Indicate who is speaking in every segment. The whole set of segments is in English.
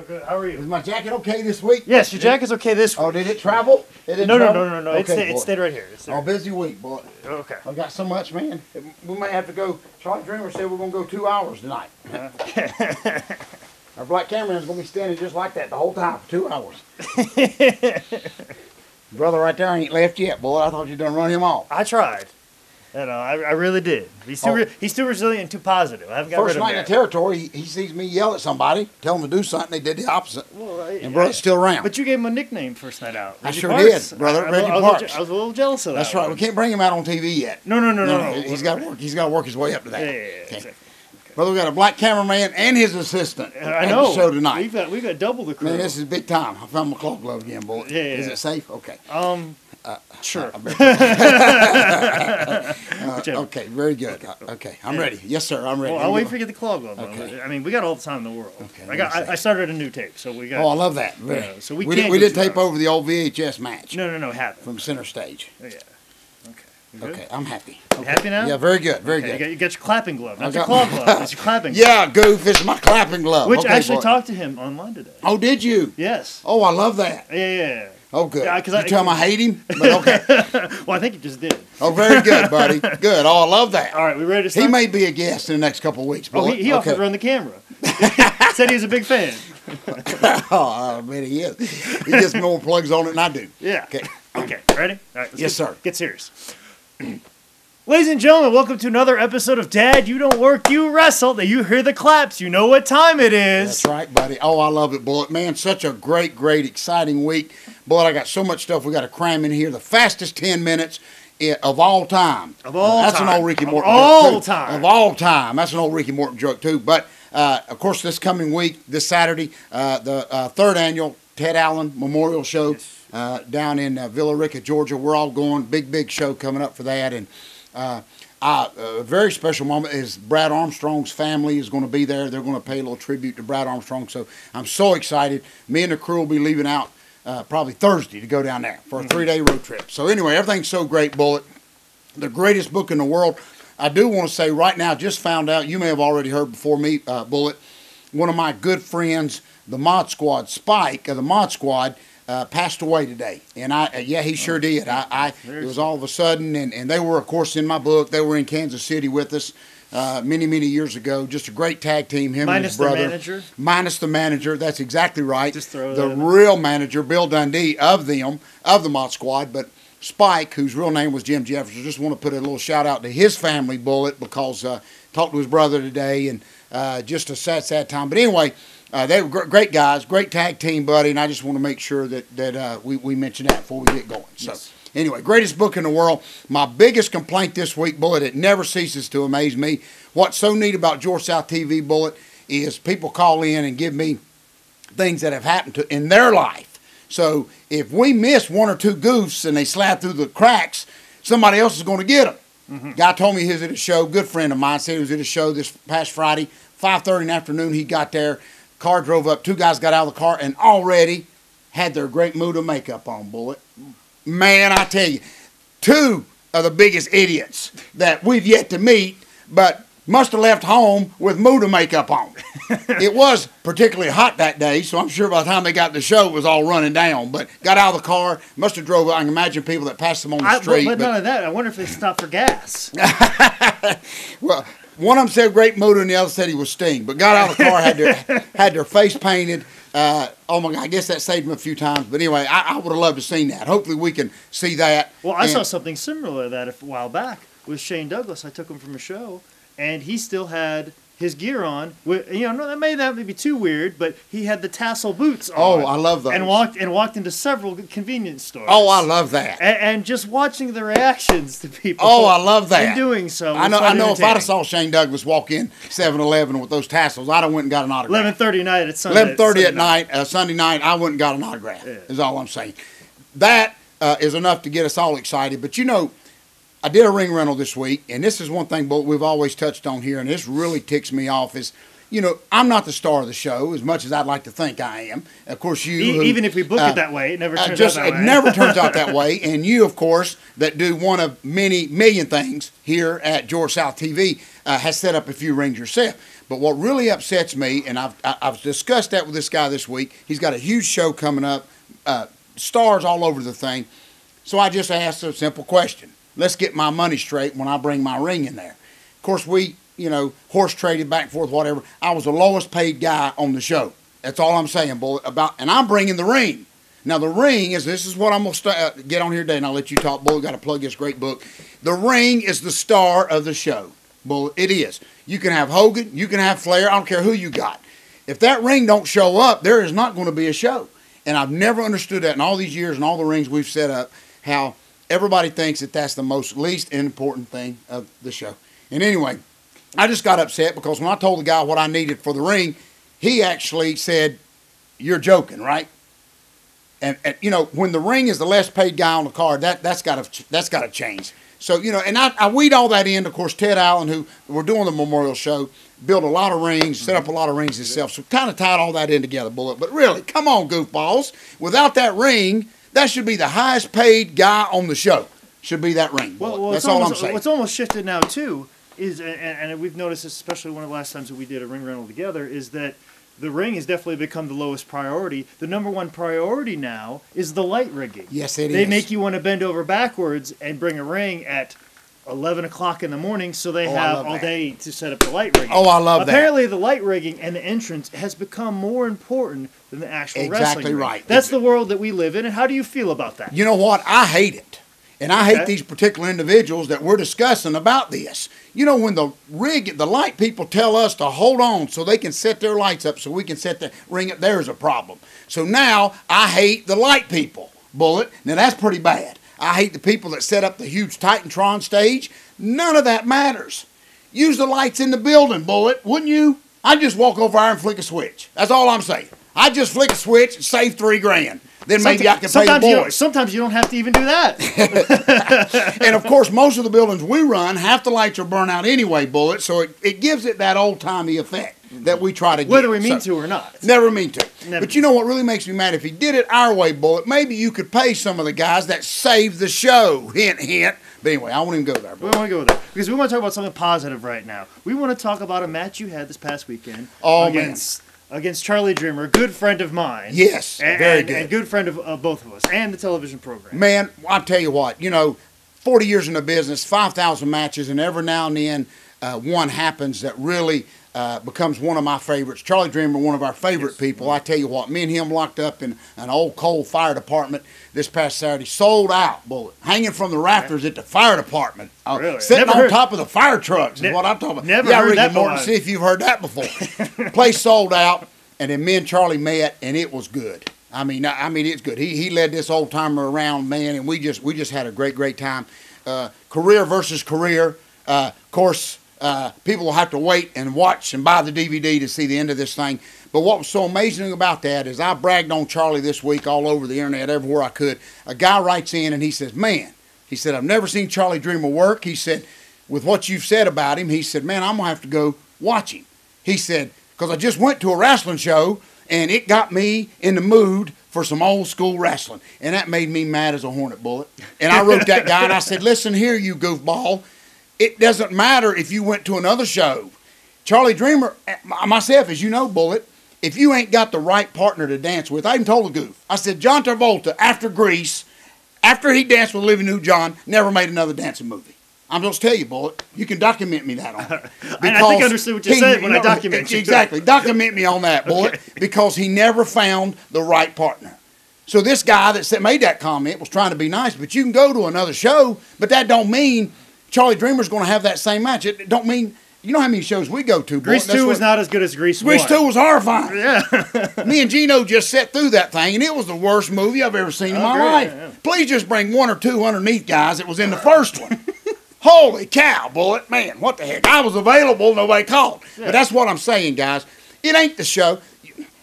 Speaker 1: good. How are you?
Speaker 2: Is my jacket okay this week?
Speaker 1: Yes, your jacket's okay this week.
Speaker 2: Oh, did it travel? It didn't
Speaker 1: No.
Speaker 2: Okay,
Speaker 1: It stayed right here.
Speaker 2: Oh, busy week, boy.
Speaker 1: Okay.
Speaker 2: I got so much, man. We may have to go. Charlie Dreamer said we're going to go 2 hours tonight. Our black cameraman's going to be standing just like that the whole time for 2 hours. Brother right there ain't left yet, boy. I thought you done run him off.
Speaker 1: I tried. I really did. He's too resilient and too positive. I haven't got
Speaker 2: First
Speaker 1: rid of him
Speaker 2: night in the territory, he sees me yell at somebody, tell them to do something. They did the opposite.
Speaker 1: Well,
Speaker 2: and brother's still around.
Speaker 1: But you gave him a nickname first night out.
Speaker 2: I sure did, brother. Reggie Parks.
Speaker 1: I was a little jealous of that.
Speaker 2: That's right. We can't bring him out on TV yet.
Speaker 1: No.
Speaker 2: He's got to work. He's got to work his way up to that.
Speaker 1: Yeah,
Speaker 2: okay.
Speaker 1: Exactly.
Speaker 2: Brother, we got a black cameraman and his assistant
Speaker 1: I know.
Speaker 2: at the show tonight.
Speaker 1: We got double the crew.
Speaker 2: Man, this is big time. I found my club glove again, boy.
Speaker 1: Yeah.
Speaker 2: Is it safe? Okay.
Speaker 1: Sure.
Speaker 2: Okay, very good. Okay, I'm ready. Yes, sir, I'm ready.
Speaker 1: Well, I'll wait for you to get the claw glove.
Speaker 2: Okay.
Speaker 1: I mean, we got all the time in the world.
Speaker 2: Okay,
Speaker 1: I started a new tape, so we got.
Speaker 2: Oh, I love that.
Speaker 1: So
Speaker 2: we
Speaker 1: can't
Speaker 2: did tape over the old VHS match.
Speaker 1: No, happy.
Speaker 2: From center stage.
Speaker 1: Yeah.
Speaker 2: Okay, I'm happy.
Speaker 1: You happy now?
Speaker 2: Yeah, very good, very good.
Speaker 1: You got your clapping glove. Not your claw glove. It's your clapping glove.
Speaker 2: Yeah, goof, it's my clapping glove.
Speaker 1: Which
Speaker 2: okay,
Speaker 1: actually
Speaker 2: boy.
Speaker 1: talked to him online today.
Speaker 2: Oh, did you?
Speaker 1: Yes.
Speaker 2: Oh, I love that.
Speaker 1: Yeah.
Speaker 2: Oh, good.
Speaker 1: Yeah,
Speaker 2: you tell him I hate him? But okay.
Speaker 1: Well, I think you just did.
Speaker 2: Oh, very good, buddy. Good. Oh, I love that.
Speaker 1: All right, we ready to start?
Speaker 2: He may be a guest in the next couple of weeks. Boy.
Speaker 1: Oh, he offered to run the camera. Said he was a big fan.
Speaker 2: Oh, I bet he is. He gets more plugs on it than I do.
Speaker 1: Yeah. Okay. Ready? All right.
Speaker 2: Yes, sir.
Speaker 1: Get serious. Ladies and gentlemen, welcome to another episode of Dad, You Don't Work, You Wrestle. That you hear the claps, you know what time it is.
Speaker 2: That's right, buddy. Oh, I love it, Bullet. Man, such a great, exciting week. Bullet, I got so much stuff we got to cram in here. The fastest 10 minutes of all time. That's an old Ricky Morton joke, too. Of all time. That's an old Ricky Morton joke, too. But, of course, this coming week, this Saturday, the third annual Ted Allen Memorial Show down in Villa Rica, Georgia. We're all going. Big show coming up for that. And a very special moment is Brad Armstrong's family is going to be there. They're going to pay a little tribute to Brad Armstrong. So I'm so excited. Me and the crew will be leaving out probably Thursday to go down there for a 3-day road trip. So anyway, everything's so great, Bullet. The greatest book in the world. I do want to say right now, just found out, you may have already heard before me, Bullet, one of my good friends, the Mod Squad, Spike of the Mod Squad, passed away today, and he sure did. It was all of a sudden, and they were, of course, in my book. They were in Kansas City with us many years ago. Just a great tag team. Him and his brother. Minus the manager. That's exactly right.
Speaker 1: Just throw
Speaker 2: the real manager, Bill Dundee, of the Mod Squad, but Spike, whose real name was Jim Jefferson. Just want to put a little shout out to his family, Bullet, because talked to his brother today, and just a sad time. But anyway. They were great guys, great tag team, buddy, and I just want to make sure that we mention that before we get going. So, Anyway, greatest book in the world. My biggest complaint this week, Bullet, it never ceases to amaze me. What's so neat about Georgia South TV, Bullet, is people call in and give me things that have happened in their life. So if we miss one or two goofs and they slide through the cracks, somebody else is going to get them. Mm-hmm. Guy told me he was at a show, good friend of mine, said he was at a show this past Friday, 5:30 in the afternoon, he got there. Car drove up, two guys got out of the car and already had their great mood of makeup on, Bullet. Man, I tell you, two of the biggest idiots that we've yet to meet, but must have left home with Muda makeup on. It was particularly hot that day, so I'm sure by the time they got to the show, it was all running down. But got out of the car, must have drove. I can imagine people that passed them on the street.
Speaker 1: But none of that. I wonder if they stopped for gas.
Speaker 2: Well, one of them said great Muda, and the other said he was Sting. But got out of the car, had their face painted. Oh my God, I guess that saved them a few times. But anyway, I would have loved to have seen that. Hopefully we can see that.
Speaker 1: Well, I saw something similar to that a while back with Shane Douglas. I took him from a show, and he still had his gear on. That may be too weird, but he had the tassel boots on.
Speaker 2: Oh, I love those.
Speaker 1: And walked into several convenience stores.
Speaker 2: Oh, I love that.
Speaker 1: And just watching the reactions to people.
Speaker 2: Oh, I love that.
Speaker 1: In doing so.
Speaker 2: I know if I'd have saw Shane Douglas walk in 7-Eleven with those tassels, I'd have went and got an autograph.
Speaker 1: 11:30 night at Sunday.
Speaker 2: 11:30 at night, Sunday night, I went and got an autograph. Yeah. Is all I'm saying. That is enough to get us all excited. But I did a ring rental this week, and this is one thing we've always touched on here, and this really ticks me off is, I'm not the star of the show as much as I'd like to think I am. Of course, you
Speaker 1: even if we book it that way, it never turns out that way.
Speaker 2: It never turns out that way. And you, of course, that do one of many million things here at Georgia South TV, has set up a few rings yourself. But what really upsets me, and I've discussed that with this guy this week. He's got a huge show coming up, stars all over the thing. So I just asked a simple question. Let's get my money straight when I bring my ring in there. Of course, we, horse traded back and forth, whatever. I was the lowest paid guy on the show. That's all I'm saying, Bullet. And I'm bringing the ring. Now, the ring this is what I'm going to get on here today, and I'll let you talk, Bullet. Got to plug this great book. The ring is the star of the show, Bullet. It is. You can have Hogan. You can have Flair. I don't care who you got. If that ring don't show up, there is not going to be a show. And I've never understood that in all these years and all the rings we've set up, how everybody thinks that that's the least important thing of the show. And anyway, I just got upset because when I told the guy what I needed for the ring, he actually said, "You're joking, right?" And when the ring is the less paid guy on the card, that's got to change. So and I weed all that in. Of course, Ted Allen, who we're doing the memorial show, built a lot of rings, set up a lot of rings himself. So kind of tied all that in together, Bullet. But really, come on, goofballs! Without that ring, that should be the highest paid guy on the show. Should be that ring.
Speaker 1: Well,
Speaker 2: that's all I'm saying.
Speaker 1: What's almost shifted now too is, and we've noticed this, especially one of the last times that we did a ring rental together, is that the ring has definitely become the lowest priority. The number one priority now is the light rigging.
Speaker 2: Yes, it is.
Speaker 1: They make you want to bend over backwards and bring a ring at 11 o'clock in the morning, so they have all day to set up the light rigging.
Speaker 2: Oh, I love that.
Speaker 1: Apparently, the light rigging and the entrance has become more important than the actual wrestling ring.
Speaker 2: Exactly right.
Speaker 1: That's the world that we live in, and how do you feel about that?
Speaker 2: You know what? I hate it. And I hate these particular individuals that we're discussing about this. When the light people tell us to hold on so they can set their lights up so we can set the ring up, there's a problem. So now I hate the light people, Bullet. Now that's pretty bad. I hate the people that set up the huge Titantron stage. None of that matters. Use the lights in the building, Bullet, wouldn't you? I'd just walk over there and flick a switch. That's all I'm saying. I'd just flick a switch and save $3,000. Then maybe I can pay the boys.
Speaker 1: Sometimes you don't have to even do that.
Speaker 2: And, of course, most of the buildings we run, half the lights are burnt out anyway, Bullet, so it gives it that old-timey effect that we try to get.
Speaker 1: Whether we mean to or not.
Speaker 2: Never mean to. But you know what really makes me mad? If he did it our way, Bullet, maybe you could pay some of the guys that saved the show. Hint, hint. But anyway, I won't even go there, Bullet.
Speaker 1: We want to go there. Because we want to talk about something positive right now. We want to talk about a match you had this past weekend. Against Charlie Dreamer, a good friend of mine.
Speaker 2: Yes, very good.
Speaker 1: And a good friend of both of us, and the television program.
Speaker 2: Man, I'll tell you what, 40 years in the business, 5,000 matches, and every now and then one happens that really becomes one of my favorites. Charlie Dreamer, one of our favorite people. I tell you what, me and him locked up in an old coal fire department this past Saturday, sold out, Bullet, hanging from the rafters at the fire department.
Speaker 1: Really?
Speaker 2: Sitting on top of the fire trucks is what I'm talking about.
Speaker 1: Never heard that
Speaker 2: Morton, see if you've heard that before. Place sold out, and then me and Charlie met, and it was good. I mean, it's good. He led this old timer around, man, and we just had a great time. Career versus career. Of course, people will have to wait and watch and buy the DVD to see the end of this thing. But what was so amazing about that is I bragged on Charlie this week all over the internet, everywhere I could. A guy writes in and he says, "Man," he said, "I've never seen Charlie Dreamer work." He said, "With what you've said about him," he said, "Man, I'm going to have to go watch him." He said, "Because I just went to a wrestling show and it got me in the mood for some old school wrestling." And that made me mad as a hornet, Bullet. And I wrote that guy and I said, "Listen here, you goofball. It doesn't matter if you went to another show. Charlie Dreamer, myself, as you know, Bullet, if you ain't got the right partner to dance with," I even told the goof. I said, John Travolta, after Grease, after he danced with Olivia Newton-John, never made another dancing movie. I'm supposed to tell you, Bullet. You can document me that on it.
Speaker 1: And I think I understood what you said when I documented you.
Speaker 2: Exactly. Document me on that, Bullet, because he never found the right partner. So this guy that made that comment was trying to be nice, but you can go to another show, but that don't mean Charlie Dreamer's going to have that same match. It don't mean, you know how many shows we go to,
Speaker 1: Grease 2 was not as good as Grease 1.
Speaker 2: Grease 2 was horrifying.
Speaker 1: Yeah.
Speaker 2: Me and Gino just sat through that thing, and it was the worst movie I've ever seen in my life.
Speaker 1: Yeah.
Speaker 2: Please just bring one or two underneath guys that was in the first one. Holy cow, Bullet. Man, what the heck? I was available, nobody called. Yeah. But that's what I'm saying, guys. It ain't the show.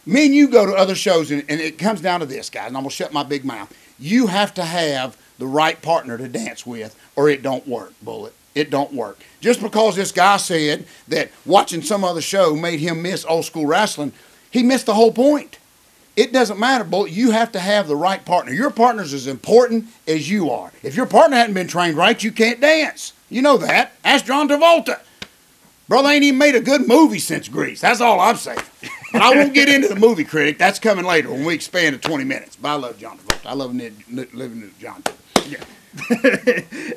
Speaker 2: Me and you go to other shows, and it comes down to this, guys, and I'm going to shut my big mouth. You have to have the right partner to dance with, or it don't work, Bullet. it don't work. Just because this guy said that watching some other show made him miss old school wrestling, he missed the whole point. It doesn't matter, Bullet. You have to have the right partner. Your partner's as important as you are. If your partner hadn't been trained right, you can't dance. You know that. Ask John Travolta. Brother ain't even made a good movie since Grease. That's all I'm saying. But I won't get into the movie critic. That's coming later when we expand to 20 minutes. But I love John Travolta. I love living with John.
Speaker 1: Yeah.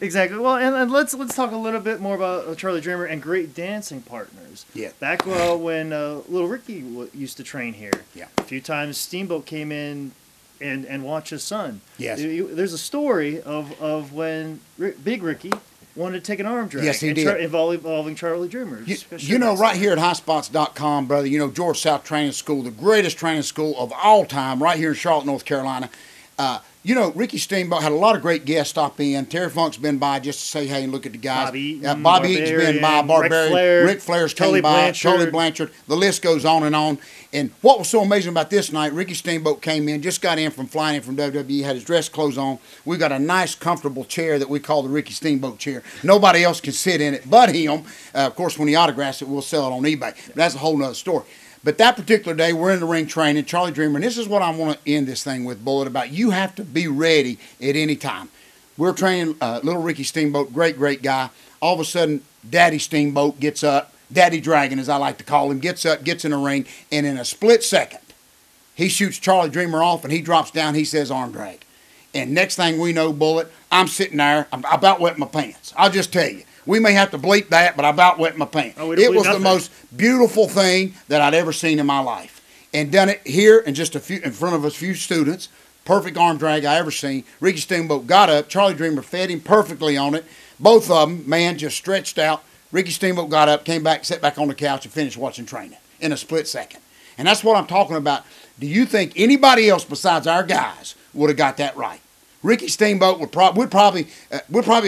Speaker 1: Exactly. Well, and let's talk a little bit more about Charlie Dreamer and great dancing partners.
Speaker 2: Yeah.
Speaker 1: Back when Little Ricky used to train here.
Speaker 2: Yeah.
Speaker 1: A few times Steamboat came in and watched his son.
Speaker 2: Yes.
Speaker 1: There's a story of when Big Ricky wanted to take an arm drag.
Speaker 2: Yes, he did.
Speaker 1: Involving Charlie Dreamer.
Speaker 2: You know, right here at highspots.com, brother, you know, George South Training School, the greatest training school of all time, right here in Charlotte, North Carolina. You know, Ricky Steamboat had a lot of great guests stop in. Terry Funk's been by just to say hey and look at the guys. Bobby Eaton's been by. Barbarian. Ric Flair's came by. Tully Blanchard. The list goes on and on. And what was so amazing about this night, Ricky Steamboat came in, just got in from flying in from WWE, had his dress clothes on. We got a nice, comfortable chair that we call the Ricky Steamboat chair. Nobody else can sit in it but him. Of course, when he autographs it, we'll sell it on eBay. But that's a whole nother story. But that particular day, we're in the ring training, Charlie Dreamer, and this is what I want to end this thing with, Bullet, about you have to be ready at any time. We're training little Ricky Steamboat, great, great guy. All of a sudden, Daddy Steamboat gets up, Daddy Dragon, as I like to call him, gets up, gets in the ring, and in a split second, he shoots Charlie Dreamer off, and he drops down, he says arm drag. And next thing we know, Bullet, I'm sitting there, I'm about wetting my pants. I'll just tell you. We may have to bleep that, but I about wet my pants. It was the most beautiful thing that I'd ever seen in my life. And done it here in just in front of a few students. Perfect arm drag I ever seen. Ricky Steamboat got up. Charlie Dreamer fed him perfectly on it. Both of them, man, just stretched out. Ricky Steamboat got up, came back, sat back on the couch, and finished watching training in a split second. And that's what I'm talking about. Do you think anybody else besides our guys would have got that right? Ricky Steamboat would probably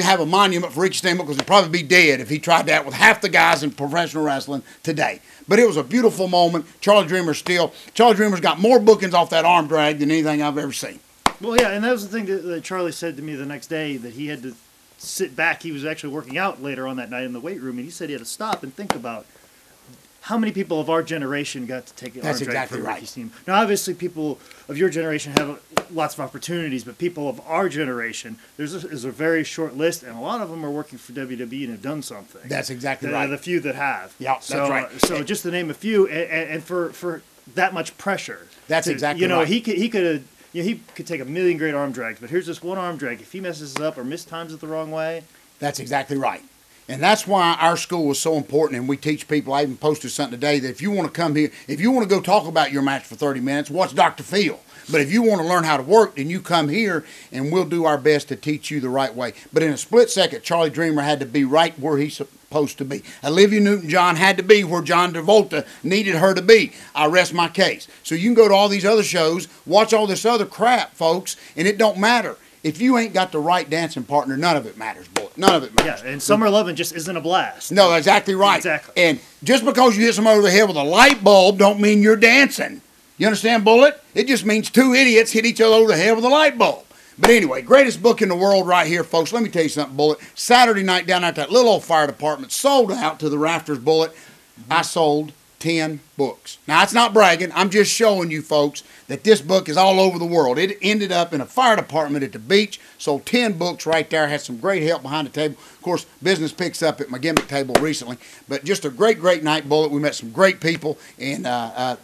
Speaker 2: have a monument for Ricky Steamboat because he'd probably be dead if he tried that with half the guys in professional wrestling today. But it was a beautiful moment. Charlie Dreamer's got more bookings off that arm drag than anything I've ever seen.
Speaker 1: Well, yeah, and that was the thing that Charlie said to me the next day, that he had to sit back. He was actually working out later on that night in the weight room, and he said he had to stop and think about how many people of our generation got to take an arm drag from Ricky Steamboat. Now, obviously, people of your generation have lots of opportunities, but people of our generation, there's a very short list, and a lot of them are working for WWE and have done something.
Speaker 2: That's exactly right.
Speaker 1: The few that have.
Speaker 2: Yeah, that's right.
Speaker 1: So just to name a few, and for that much pressure.
Speaker 2: That's exactly right.
Speaker 1: He could take a million great arm drags, but here's this one arm drag. If he messes it up or mistimes it the wrong way.
Speaker 2: That's exactly right. And that's why our school was so important, and we teach people. I even posted something today that if you want to come here, if you want to go talk about your match for 30 minutes, watch Dr. Phil. But if you want to learn how to work, then you come here, and we'll do our best to teach you the right way. But in a split second, Charlie Dreamer had to be right where he's supposed to be. Olivia Newton-John had to be where John Travolta needed her to be. I rest my case. So you can go to all these other shows, watch all this other crap, folks, and it don't matter. If you ain't got the right dancing partner, none of it matters, boy. None of it matters.
Speaker 1: Yeah, and Summer Lovin' just isn't a blast.
Speaker 2: No, that's exactly right.
Speaker 1: Exactly.
Speaker 2: And just because you hit somebody over the head with a light bulb don't mean you're dancing. You understand, Bullet? It just means two idiots hit each other over the head with a light bulb. But anyway, greatest book in the world right here, folks. Let me tell you something, Bullet. Saturday night down at that little old fire department, sold out to the rafters, Bullet. I sold 10 books. Now, it's not bragging. I'm just showing you, folks, that this book is all over the world. It ended up in a fire department at the beach. Sold 10 books right there. Had some great help behind the table. Of course, business picks up at my gimmick table recently. But just a great, great night, Bullet. We met some great people, and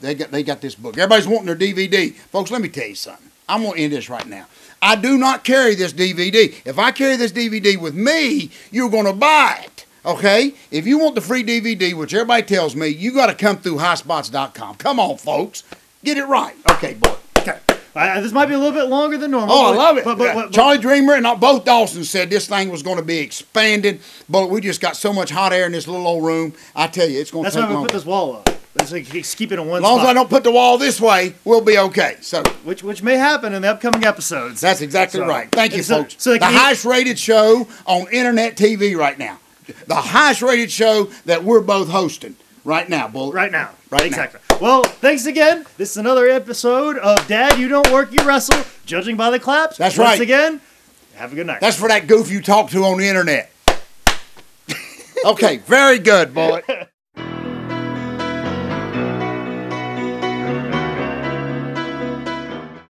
Speaker 2: they got this book. Everybody's wanting their DVD. Folks, let me tell you something. I'm going to end this right now. I do not carry this DVD. If I carry this DVD with me, you're going to buy it. Okay? If you want the free DVD, which everybody tells me, you got to come through highspots.com. Come on, folks. Get it right. Okay, boy.
Speaker 1: Okay. This might be a little bit longer than normal.
Speaker 2: Oh, I love it. But Charlie Dreamer and both Dawson said this thing was going to be expanded, but we just got so much hot air in this little old room. I tell you, it's going to take long.
Speaker 1: That's why we put this wall up. It's like keep it in one spot.
Speaker 2: As long as I don't put the wall this way, we'll be okay. So,
Speaker 1: which may happen in the upcoming episodes.
Speaker 2: That's exactly right. Thank you, folks. So the highest rated show on internet TV right now. The highest rated show that we're both hosting right now, Bullet.
Speaker 1: Right now. Exactly. Well, thanks again. This is another episode of Dad, You Don't Work, You Wrestle, judging by the claps.
Speaker 2: That's right.
Speaker 1: Once again, have a good night.
Speaker 2: That's for that goof you talk to on the internet. Okay, very good, Bullet.